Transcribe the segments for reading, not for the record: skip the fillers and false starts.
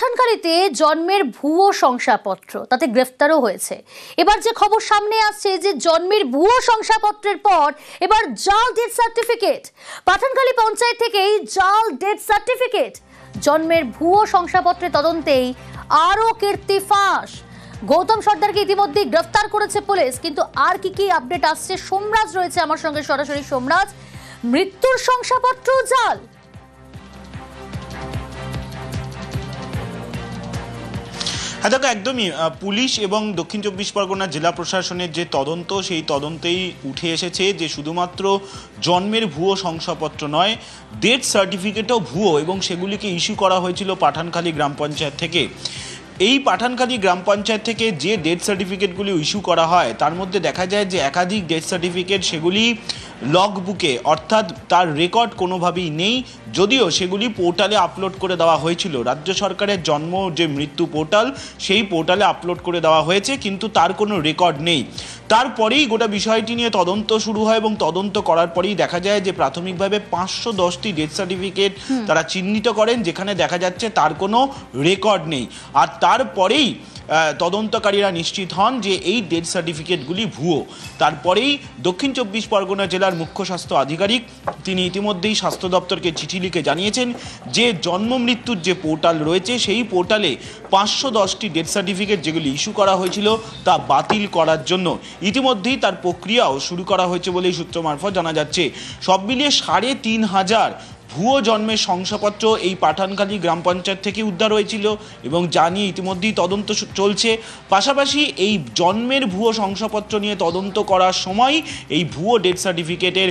পাঠানখালীতে জন্মের ভুয়ো শংসাপত্র, তাতে গ্রেফতারও হয়েছে। এবার যে খবর সামনে আসছে যে জন্মের ভুয়ো শংসাপত্রের পর এবার জাল ডেথ সার্টিফিকেট। পাঠানখালী পঞ্চায়েত থেকেই জাল ডেথ সার্টিফিকেট। জন্মের ভুয়ো শংসাপত্রের তদন্তেই আরও কীর্তি ফাঁস। গৌতম সর্দারকে ইতিমধ্যেই গ্রেফতার করেছে পুলিশ, কিন্তু আর কি আপডেট আসছে? সোমরাজ রয়েছে আমার সঙ্গে সরাসরি। সোমরাজ, মৃত্যুর শংসাপত্র জাল? হ্যাঁ দেখো, একদমই পুলিশ এবং দক্ষিণ চব্বিশ পরগনা জেলা প্রশাসনের যে তদন্ত, সেই তদন্তেই উঠে এসেছে যে শুধুমাত্র জন্মের ভুয়ো শংসাপত্র নয়, ডেথ সার্টিফিকেটও ভুয়ো, এবং সেগুলিকে ইস্যু করা হয়েছিল পাঠানখালী গ্রাম পঞ্চায়েত থেকে। এই পাঠানখালী গ্রাম পঞ্চায়েত থেকে যে ডেথ সার্টিফিকেটগুলি ইস্যু করা হয় তার মধ্যে দেখা যায় যে একাধিক ডেথ সার্টিফিকেট সেগুলি লগ বুকে, অর্থাৎ তার রেকর্ড কোনোভাবেই নেই, যদিও সেগুলি পোর্টালে আপলোড করে দেওয়া হয়েছিল। রাজ্য সরকারের জন্ম যে মৃত্যু পোর্টাল, সেই পোর্টালে আপলোড করে দেওয়া হয়েছে, কিন্তু তার কোনো রেকর্ড নেই। তারপরেই গোটা বিষয়টি নিয়ে তদন্ত শুরু হয়, এবং তদন্ত করার পরেই দেখা যায় যে প্রাথমিকভাবে 510টি ডেথ সার্টিফিকেট তারা চিহ্নিত করেন, যেখানে দেখা যাচ্ছে তার কোনো রেকর্ড নেই। আর তারপরেই তদন্তকারীরা নিশ্চিত হন যে এই ডেথ সার্টিফিকেটগুলি ভুয়ো। তারপরেই দক্ষিণ চব্বিশ পরগনা জেলার মুখ্য স্বাস্থ্য আধিকারিক তিনি ইতিমধ্যেই স্বাস্থ্য দপ্তরকে চিঠি লিখে জানিয়েছেন যে জন্ম মৃত্যুর যে পোর্টাল রয়েছে, সেই পোর্টালে 510টি ডেথ সার্টিফিকেট যেগুলি ইস্যু করা হয়েছিল তা বাতিল করার জন্য ইতিমধ্যেই তার প্রক্রিয়াও শুরু করা হয়েছে বলেই সূত্র মারফত জানা যাচ্ছে। সব মিলিয়ে 3500 ভুয়ো জন্মের শংসাপত্র এই পাঠানখালী গ্রাম পঞ্চায়েত থেকে উদ্ধার হয়েছিল, এবং যা নিয়ে ইতিমধ্যেই তদন্ত চলছে। পাশাপাশি এই জন্মের ভুয়ো শংসাপত্র নিয়ে তদন্ত করার সময় এই ভুয়ো ডেথ সার্টিফিকেটের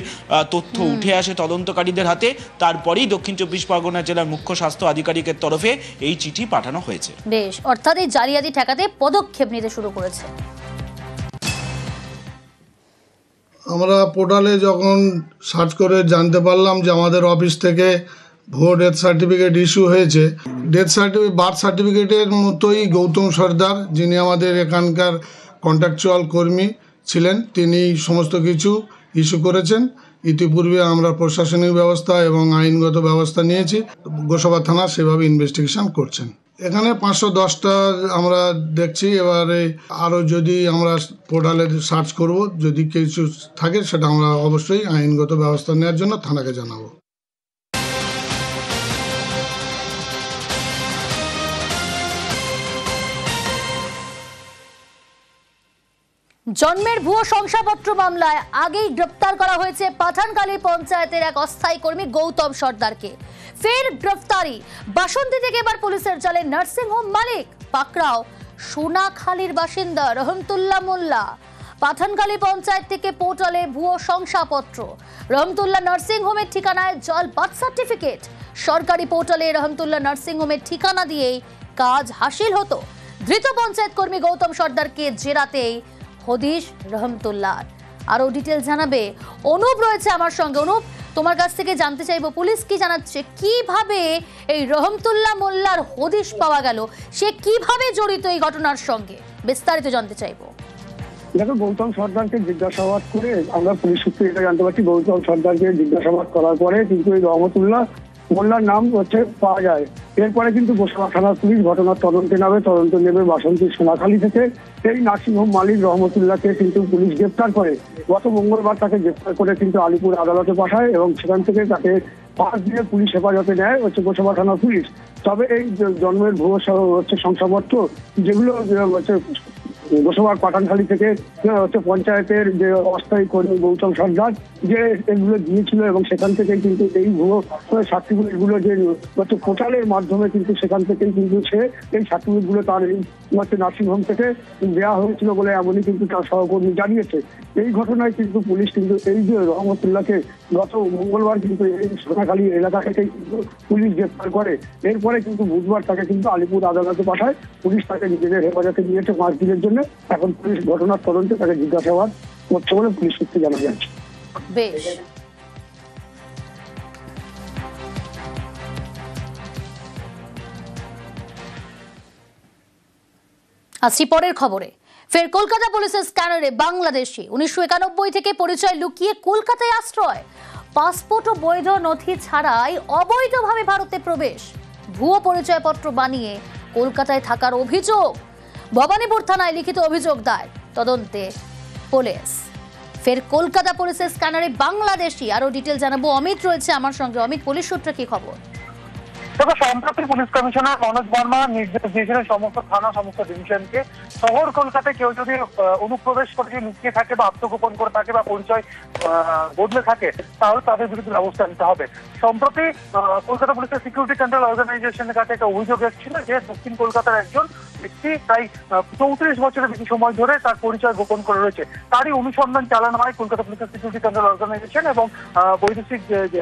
তথ্য উঠে আসে তদন্তকারীদের হাতে। তারপরেই দক্ষিণ চব্বিশ পরগনা জেলার মুখ্য স্বাস্থ্য আধিকারিকের তরফে এই চিঠি পাঠানো হয়েছে। বেশ, অর্থাৎ এই জালিয়াতি ঠেকাতে পদক্ষেপ নিতে শুরু করেছে। আমরা পোর্টালে যখন সার্চ করে জানতে পারলাম যে আমাদের অফিস থেকে ভুয়ো ডেথ সার্টিফিকেট ইস্যু হয়েছে, ডেথ সার্টিফিকেট বার্থ সার্টিফিকেটের মতোই গৌতম সর্দার, যিনি আমাদের এখানকার কন্ট্রাকচুয়াল কর্মী ছিলেন, তিনি সমস্ত কিছু ইস্যু করেছেন। ইতিপূর্বে আমরা প্রশাসনিক ব্যবস্থা এবং আইনগত ব্যবস্থা নিয়েছি। গোসাবা থানা সেভাবে ইনভেস্টিগেশন করছেন। এখানে 510টা আমরা দেখছি। এবারে আরও যদি আমরা পোর্টালে সার্চ করব, যদি কিছু থাকে সেটা আমরা অবশ্যই আইনগত ব্যবস্থা নেওয়ার জন্য থানাকে জানাবো। জন্মের ভুয়ো শংসাপত্র মামলায় আগেই গ্রেপ্তার করা হয়েছে পাঠানখালী পঞ্চায়েতের এক অস্থায়ী কর্মী গৌতম সর্দারকে। ফের গ্রেফতারি। বাসন্তী থেকে এবার পুলিশের জালে নার্সিংহোম মালিক। পাকড়াও সোনাখালীর বাসিন্দা রহমতুল্লাহ মোল্লা। পাঠানখালী পঞ্চায়েত থেকে পোর্টালে ভুয়ো শংসাপত্র। রহমতুল্লাহ নার্সিংহোমের ঠিকানায় জাল বার্থ সার্টিফিকেট। সরকারি পোর্টালে রহমতুল্লাহ নার্সিংহোমের ঠিকানা দিয়েই কাজ হাসিল হতো। ধৃত পঞ্চায়েত কর্মী গৌতম সর্দারকে জেরাতেই হদিশ রহমতুল্লাহ। আরো ডিটেল জানাবে অনুপ রয়েছে আমার সঙ্গে। অনুপ, তোমার কাছ থেকে জানতে চাইবো পুলিশ কি জানাচ্ছে, কিভাবে এই রহমতুল্লাহ মোল্লার হদিশ পাওয়া গেল, সে কিভাবে জড়িত এই ঘটনার সঙ্গে, বিস্তারিত জানতে চাইবো। দেখো, গৌতম সর্দারকে জিজ্ঞাসাবাদ করে আমরা পুলিশ সূত্রে এটা জানতে পারছি, গৌতম সর্দারকে জিজ্ঞাসাবাদ করার পরে কিন্তু এই রহমতুল্লাহ মোল্লার নাম পাওয়া যায়। এরপরে কিন্তু গোসাবা থানার পুলিশ ঘটনার তদন্তে নেবে বাসন্তী সোনাখালী থেকে। এই নার্সিংহোম মালিক রহমতুল্লাহকে কিন্তু পুলিশ গ্রেপ্তার করে। গত মঙ্গলবার তাকে গ্রেপ্তার করে কিন্তু আলিপুর আদালতে পাঠায়, এবং সেখান থেকে তাকে 5 দিনে পুলিশ হেফাজতে নেয় গোসাবা থানার পুলিশ। তবে এই জন্মের ভুয়ো শংসাপত্র যেগুলো গোসাবার পাঠানখালী থেকে পঞ্চায়েতের যে অস্থায়ী কর্মী গৌতম সর্দার যে এগুলো দিয়েছিল, এবং সেখান থেকে কিন্তু এই ভুয়ো সার্টিফিকেটগুলো যে পোর্টালের মাধ্যমে কিন্তু সেখান থেকেই কিন্তু সে এই সার্টিফিকেটগুলো তার এই নার্সিংহোম থেকে দেওয়া হয়েছিল বলে এমনই কিন্তু তার সহকর্মী জানিয়েছে। এই ঘটনায় কিন্তু পুলিশ কিন্তু এই যে রহমতুল্লাহকে গত মঙ্গলবার কিন্তু এই সোনাখালী এলাকা থেকে কিন্তু পুলিশ গ্রেপ্তার করে। এরপরে কিন্তু বুধবার তাকে কিন্তু আলিপুর আদালতে পাঠায়। পুলিশ তাকে নিজেদের হেফাজতে নিয়েছে 5 দিনের জন্য। এখন পুলিশ ঘটনার তদন্তে তাকে জিজ্ঞাসাবাদ করছে বলে পুলিশ সূত্রে জানা যাচ্ছে। বেশ, আসছি পরের খবরে। ফের কলকাতা পুলিশের স্ক্যানারে বাংলাদেশি 1991 থেকে পরিচয় লুকিয়ে কলকাতায় আশ্রয়। পাসপোর্ট ও বৈধ নথি ছাড়াই অবৈধভাবে ভারতে প্রবেশ। ভুয়ো পরিচয়পত্র বানিয়ে কলকাতায় থাকার অভিযোগ। ভবানীপুর থানায় লিখিত অভিযোগ দায়, তদন্তে পুলিশ। ফের কলকাতা পুলিশের স্ক্যানারে বাংলাদেশি। আরো ডিটেল জানাবো, অমিত রয়েছে আমার সঙ্গে। অমিত, পুলিশ সূত্রে কি খবর? তবে সম্প্রতি পুলিশ কমিশনার মনোজ বর্মা নির্দেশ দিয়েছিলেন সমস্ত থানা, সমস্ত ডিভিশনকে, শহর কলকাতায় কেউ যদি অনুপ্রবেশ করে লুকিয়ে থাকে বা আত্মগোপন করে থাকে বা পরিচয় বদলে থাকে, তাহলে তাদের বিরুদ্ধে ব্যবস্থা নিতে হবে। সম্প্রতি কলকাতা পুলিশের সিকিউরিটি সেন্ট্রাল অর্গানাইজেশনের কাছে একটা অভিযোগ এসেছিল যে দক্ষিণ কলকাতার একজন ব্যক্তি প্রায় 34 বছরের বেশি সময় ধরে তার পরিচয় গোপন করে রয়েছে। তারই অনুসন্ধান চালানো হয় কলকাতা পুলিশের সিকিউরিটি সেন্ট্রাল অর্গানাইজেশন এবং বৈদেশিক যে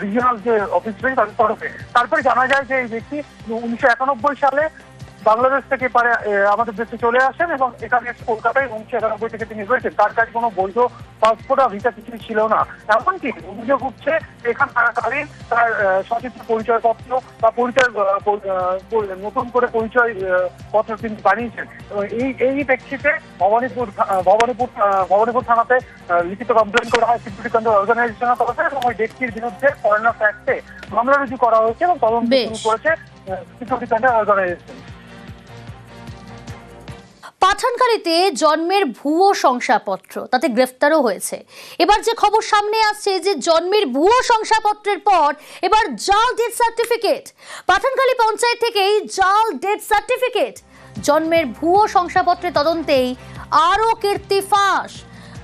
রিজিওনাল যে অফিস রয়েছে তাদের তরফে। তারপরে জানা যায় যে এই ব্যক্তি 1991 সালে বাংলাদেশ থেকে আমাদের দেশে চলে আসেন এবং এখানে কলকাতায় 1991 থেকে তিনি রয়েছেন। তার কাছে কোনো বৈধ পাসপোর্ট বা ভিসা কিছু ছিল না। এমনকি অভিযোগ উঠছে এখান থাকাকালীন তার সচিত্র পরিচয়পত্র বা পরিচয় নতুন করে পরিচয় পত্র তিনি বানিয়েছেন। এই প্রেক্ষিতে ভবানীপুর থানাতে লিখিত কমপ্লেন করা হয় সিকিউরিটি সেন্ট্রাল অর্গানাইজেশনের তরফে এবং ওই ব্যক্তির বিরুদ্ধে ফরেনার অ্যাক্টে মামলা রুজু করা হয়েছে এবং তদন্ত শুরু করেছে সিকিউরিটি সেন্ট্রাল অর্গানাইজেশন। পাঠানখালীতে জন্মের ভুয়ো শংসাপত্র, তাতে গ্রেফতারও হয়েছে। এবার যে খবর সামনে আসছে যে জন্মের ভুয়ো শংসাপত্রের পর এবার জাল ডেথ সার্টিফিকেট। পাঠানখালী পঞ্চায়েত থেকেই জাল ডেথ সার্টিফিকেট। জন্মের ভুয়ো শংসাপত্রের তদন্তেই আরও কীর্তি ফাঁস।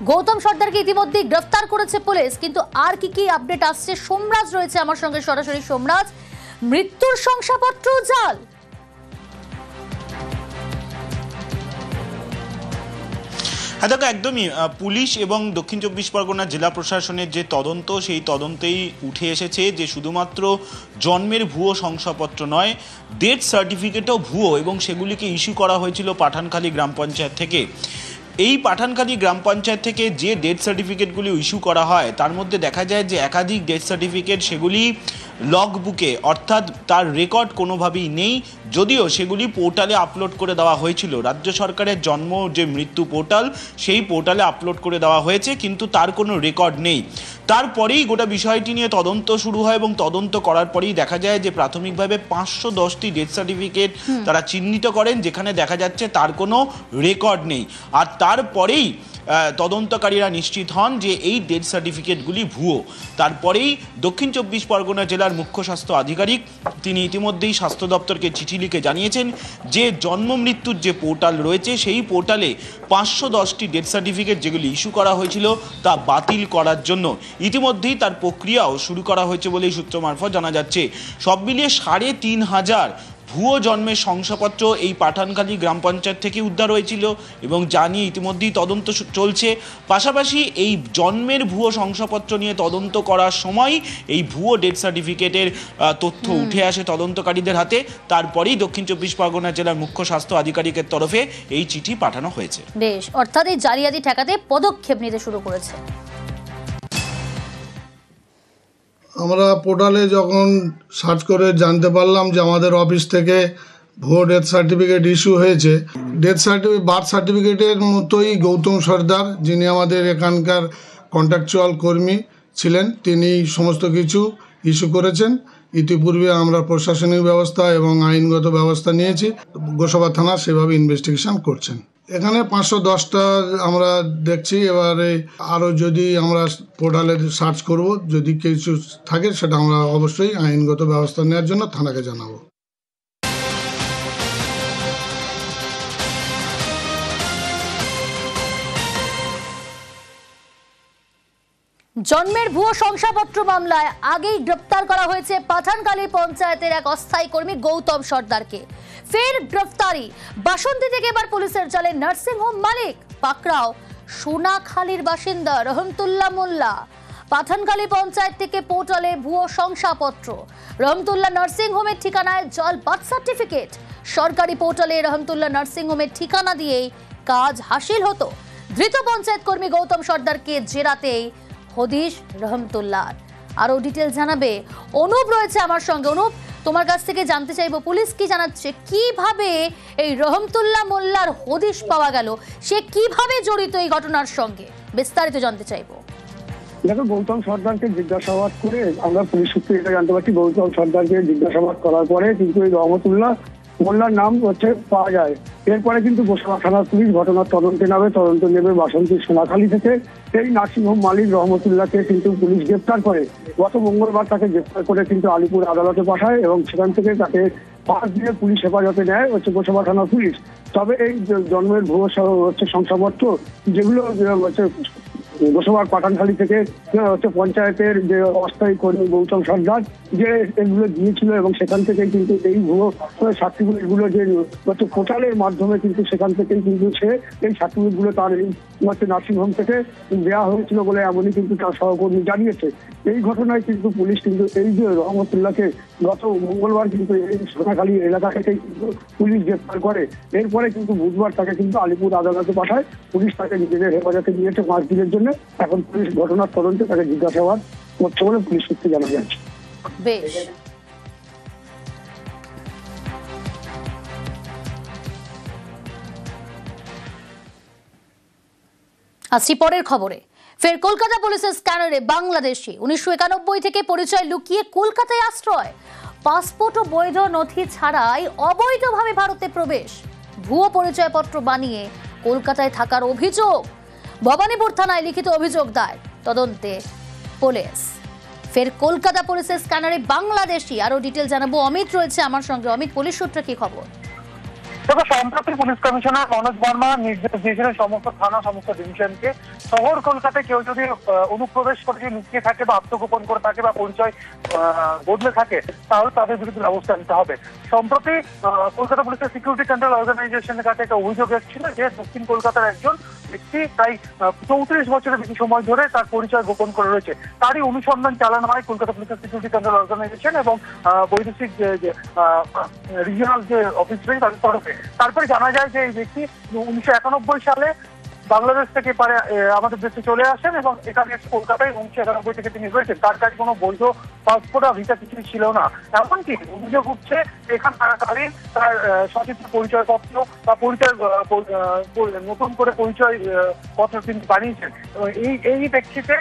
গৌতম সর্দারকে ইতিমধ্যেই গ্রেফতার করেছে পুলিশ, কিন্তু আর কি আপডেট আসছে? সোমরাজ রয়েছে আমার সঙ্গে সরাসরি। সোমরাজ, মৃত্যুর শংসাপত্র জাল? হ্যাঁ দেখো, একদমই পুলিশ এবং দক্ষিণ চব্বিশ পরগনা জেলা প্রশাসনের যে তদন্ত, সেই তদন্তেই উঠে এসেছে যে শুধুমাত্র জন্মের ভুয়ো শংসাপত্র নয়, ডেথ সার্টিফিকেটও ভুয়ো এবং সেগুলিকে ইস্যু করা হয়েছিল পাঠানখালী গ্রাম পঞ্চায়েত থেকে। এই পাঠানখালী গ্রাম পঞ্চায়েত থেকে যে ডেথ সার্টিফিকেটগুলি ইস্যু করা হয় তার মধ্যে দেখা যায় যে একাধিক ডেথ সার্টিফিকেট সেগুলি লগ বুকে, অর্থাৎ তার রেকর্ড কোনোভাবেই নেই, যদিও সেগুলি পোর্টালে আপলোড করে দেওয়া হয়েছিল। রাজ্য সরকারের জন্ম যে মৃত্যু পোর্টাল, সেই পোর্টালে আপলোড করে দেওয়া হয়েছে, কিন্তু তার কোনো রেকর্ড নেই। তারপরেই গোটা বিষয়টি নিয়ে তদন্ত শুরু হয় এবং তদন্ত করার পরেই দেখা যায় যে প্রাথমিকভাবে 510টি ডেথ সার্টিফিকেট তারা চিহ্নিত করেন, যেখানে দেখা যাচ্ছে তার কোনো রেকর্ড নেই। আর তারপরেই তদন্তকারীরা নিশ্চিত হন যে এই ডেথ সার্টিফিকেটগুলি ভুয়ো। তারপরেই দক্ষিণ চব্বিশ পরগনা জেলার মুখ্য স্বাস্থ্য আধিকারিক তিনি ইতিমধ্যেই স্বাস্থ্য দপ্তরকে চিঠি লিখে জানিয়েছেন যে জন্ম মৃত্যুর যে পোর্টাল রয়েছে সেই পোর্টালে 510টি ডেথ সার্টিফিকেট যেগুলি ইস্যু করা হয়েছিল তা বাতিল করার জন্য ইতিমধ্যেই তার প্রক্রিয়াও শুরু করা হয়েছে বলেই সূত্র মারফত জানা যাচ্ছে। সব মিলিয়ে 3500 ভুয়ো জন্মের শংসাপত্র এই পাঠানখালী গ্রাম পঞ্চায়েত থেকে উদ্ধার হয়েছিল এবং যা নিয়ে ইতিমধ্যেই তদন্ত চলছে। পাশাপাশি এই জন্মের ভুয়ো শংসাপত্র নিয়ে তদন্ত করার সময় এই ভুয়ো ডেথ সার্টিফিকেটের তথ্য উঠে আসে তদন্তকারীদের হাতে। তারপরেই দক্ষিণ চব্বিশ পরগনা জেলার মুখ্য স্বাস্থ্য আধিকারিকের তরফে এই চিঠি পাঠানো হয়েছে। বেশ, অর্থাৎ এই জালিয়াতি ঠেকাতে পদক্ষেপ নিতে শুরু করেছে। আমরা পোর্টালে যখন সার্চ করে জানতে পারলাম যে আমাদের অফিস থেকে ভুয়ো ডেথ সার্টিফিকেট ইস্যু হয়েছে, বার্থ সার্টিফিকেটের মতোই গৌতম সর্দার, যিনি আমাদের এখানকার কন্ট্রাকচুয়াল কর্মী ছিলেন, তিনি সমস্ত কিছু ইস্যু করেছেন। ইতিপূর্বে আমরা প্রশাসনিক ব্যবস্থা এবং আইনগত ব্যবস্থা নিয়েছি। গোসাবা থানা সেভাবে ইনভেস্টিগেশন করছেন। এখানে 510টা আমরা দেখছি। এবারে আরও যদি আমরা পোর্টালে সার্চ করব, যদি কিছু থাকে সেটা আমরা অবশ্যই আইনগত ব্যবস্থা নেওয়ার জন্য থানাকে জানাবো। জন্মের ভুয়ো শংসাপত্র মামলায় আগেই গ্রেফতার করা হয়েছে পাঠানখালী পঞ্চায়েতের এক অস্থায়ী কর্মী গৌতম সর্দারকে। ফের গ্রেফতারি। বাসন্তী থেকে এবার পুলিশের জালে নার্সিংহোম মালিক। পাকড়াও সোনাখালীর বাসিন্দা রহমতুল্লাহ মোল্লা। পাঠানখালী পঞ্চায়েত থেকে পোর্টালে ভুয়ো শংসাপত্র। রহমতুল্লাহ নার্সিংহোমের ঠিকানায় জাল বার্থ সার্টিফিকেট। সরকারি পোর্টালে রহমতুল্লাহ নার্সিংহোমের ঠিকানা দিয়েই কাজ হাসিল হতো। ধৃত পঞ্চায়েত কর্মী গৌতম সর্দারকে জেরাতেই হদিশ রহমতুল্লাহ। আরো ডিটেল জানাবে অনুপ রয়েছে আমার সঙ্গে। অনুপ, তোমার কাছ থেকে জানতে চাইবো পুলিশ কি জানাচ্ছে, কিভাবে এই রহমতুল্লাহ মোল্লার হদিশ পাওয়া গেল, সে কিভাবে জড়িত এই ঘটনার সঙ্গে, বিস্তারিত জানতে চাইবো। দেখো, গৌতম সর্দারকে জিজ্ঞাসাবাদ করে আমরা পুলিশ সূত্রে এটা জানতে পারছি। গৌতম সর্দারকে জিজ্ঞাসাবাদ করার পরে কিন্তু এই রহমতুল্লাহ মোল্লার নাম হচ্ছে পাওয়া যায়। এরপরে কিন্তু গোসাবা থানার পুলিশ ঘটনার তদন্তে নেবে বাসন্তীর সোনাখালী থেকে। এই নার্সিংহোম মালিক রহমতুল্লাহকে কিন্তু পুলিশ গ্রেপ্তার করে। গত মঙ্গলবার তাকে গ্রেপ্তার করে কিন্তু আলিপুর আদালতে পাঠায় এবং সেখান থেকে তাকে 5 দিনের পুলিশ হেফাজতে নেয় হচ্ছে গোসাবা থানার পুলিশ। তবে এই জন্মের ভুয়ো হচ্ছে শংসাপত্র যেগুলো হচ্ছে গোসাবার পাঠানখালী থেকে হচ্ছে পঞ্চায়েতের যে অস্থায়ী কর্মী গৌতম সর্দার যে এগুলো দিয়েছিল এবং সেখান থেকে কিন্তু এই ভুয়ো সার্টিফিকেটগুলো যে হচ্ছে পোর্টালের মাধ্যমে কিন্তু সেখান থেকেই কিন্তু সে এই সার্টিফিকেটগুলো তার এই হচ্ছে নার্সিংহোম থেকে দেওয়া হয়েছিল বলে এমনই কিন্তু তার সহকর্মী জানিয়েছে। এই ঘটনায় কিন্তু পুলিশ কিন্তু এই যে রহমতুল্লাহকে গত মঙ্গলবার কিন্তু এই সোনাখালী এলাকা থেকেই কিন্তু পুলিশ গ্রেপ্তার করে। এরপরে কিন্তু বুধবার তাকে কিন্তু আলিপুর আদালতে পাঠায়। পুলিশ তাকে নিজেদের হেফাজতে নিয়েছে 5 দিনের জন্য। এখন পুলিশ ঘটনার তদন্তে তাকে জিজ্ঞাসাবাদ করছে বলে পুলিশ সূত্রে জানা যাচ্ছে। বেশ। আসছি পরের খবরে। ফের কলকাতা পুলিশের স্ক্যানারে বাংলাদেশি 1991 থেকে পরিচয় লুকিয়ে কলকাতায় আশ্রয়, পাসপোর্ট ও বৈধ নথি ছাড়াই অবৈধভাবে ভারতে প্রবেশ, ভুয়ো পরিচয়পত্র বানিয়ে কলকাতায় থাকার অভিযোগ। ভবানীপুর থানায় লিখিত অভিযোগ দায়ের, তদন্তে পুলিশ। ফের কলকাতা পুলিশের স্ক্যানারে বাংলাদেশি। আরো ডিটেল জানাবো, অমিত রয়েছে আমার সঙ্গে। অমিত, পুলিশ সূত্রে কি খবর? তবে সম্প্রতি পুলিশ কমিশনার মনোজ বর্মা নির্দেশ দিয়েছিলেন সমস্ত থানা সমস্ত ডিভিশনকে শহর কলকাতায় কেউ যদি অনুপ্রবেশ করে লুকিয়ে থাকে বা আত্মগোপন করে থাকে বা পরিচয় বদলে থাকে তাহলে তাদের বিরুদ্ধে ব্যবস্থা নিতে হবে। সম্প্রতি কলকাতা পুলিশের সিকিউরিটি সেন্ট্রাল অর্গানাইজেশনের কাছে একটা অভিযোগ এসেছিল যে দক্ষিণ কলকাতার একজন ব্যক্তি প্রায় 34 বছরের বেশি সময় ধরে তার পরিচয় গোপন করে রয়েছে। তারই অনুসন্ধান চালানো হয় কলকাতা পুলিশের সিকিউরিটি সেন্ট্রাল অর্গানাইজেশন এবং বৈদেশিক যে রিজিওনাল যে অফিস রয়েছে তাদের তরফে। তারপরে জানা যায় যে এই ব্যক্তি 1991 সালে বাংলাদেশ থেকে আমাদের দেশে চলে আসেন এবং এখানে কলকাতায় 1991 থেকে তিনি রয়েছেন। তার কাছে কোনো বৈধ পাসপোর্ট আর ভিসা কিছুই ছিল না। এমনকি অভিযোগ উঠছে এখান থাকাকালীন তার সচিত্র পরিচয়পত্র বা পরিচয় নতুন করে পরিচয় পত্র তিনি বানিয়েছেন। এই প্রেক্ষিতে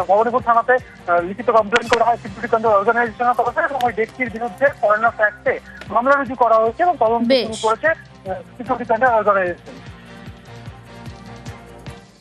ভবানীপুর থানাতে লিখিত কমপ্লেন করা হয় সিকিউরিটি কন্ট্রোল অর্গানাইজেশনের তরফে এবং ওই ব্যক্তির বিরুদ্ধে ফরেনার্স অ্যাক্টে মামলা রুজু করা হয়েছে এবং তদন্ত শুরু করেছে সিকিউরিটি কন্ট্রোল অর্গানাইজেশন।